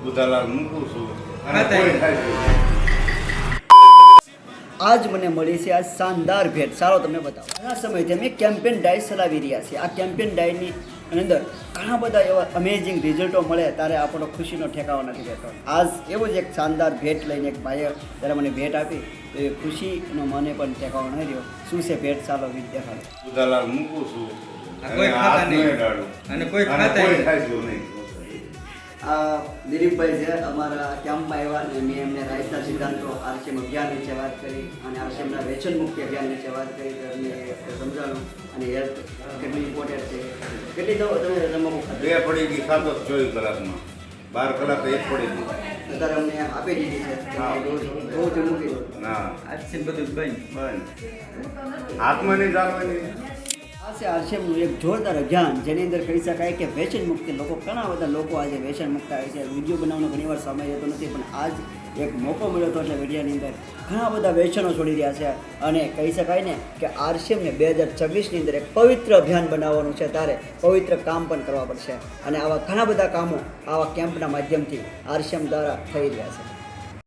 બુધાલાલ મૂકું છું અને કોઈ થાય છે. આજ મને મળી છે આ શાનદાર ભેટ. સારો તમને બતાવો. ઘણા સમયથી અમે કેમ્પેન ડાય ચલાવી રહ્યા છીએ. આ કેમ્પેન ડાયની અંદર ઘણા બધા એવા અમેઝિંગ રિઝલ્ટો મળે ત્યારે આપણો ખુશીનો ઠેકાવો નથી રહેતો. આજ એવો જ એક શાનદાર ભેટ લઈને એક ભાઈએ ત્યારે મને ભેટ આપી તો એ ખુશીનો મને પણ ઠેકાવો નહીં રહ્યો. શું છે ભેટ? ચાલો વિધ દેખાડો. બુધાલાલ મૂકું છું કોઈ અને ખાતા હાથ નહીં. નહીં અડાડું અને કોઈ અને ખાતા કોઈ નહીં. થાય છે નહીં. આ દિલીપભાઈ છે અમારા કેમ્પમાં આવ્યા અને મેં એમને રાઈટના સિદ્ધાંતો આરસીએમ અભિયાન વિશે વાત કરી અને આરસીએમના વેચન મુક્તિ અભિયાન વિશે વાત કરી તો એમને સમજાણું અને હેલ્થ કેટલી ઇમ્પોર્ટન્ટ છે. કેટલી દવા તમે તમાકુ ખાધો? 2 પડી ગઈ ખાતો 24 કલાકમાં 12 કલાક 1 પડી ગઈ. અત્યારે અમને આપી દીધી છે. હા. બહુ મૂકી દો. ના આજથી બધું બંધ. બંધ હાથમાં નહીં ચાલવાની. આ છે આરસીએમનું એક જોરદાર અભિયાન જેની અંદર કહી શકાય કે વ્યસન મુક્તિ લોકો ઘણા બધા લોકો આજે વ્યસન મુક્ત આવે છે. વિડીયો બનાવવાનો ઘણીવાર સમય રહેતો નથી પણ આજ એક મોકો મળ્યો હતો એટલે વિડીયોની અંદર ઘણા બધા વ્યસનો છોડી રહ્યા છે અને કહી શકાય ને કે આરસીએમને 2026ની અંદર એક પવિત્ર અભિયાન બનાવવાનું છે. ત્યારે પવિત્ર કામ પણ કરવા પડશે અને આવા ઘણા બધા કામો આવા કેમ્પના માધ્યમથી આરસીએમ દ્વારા થઈ રહ્યા છે.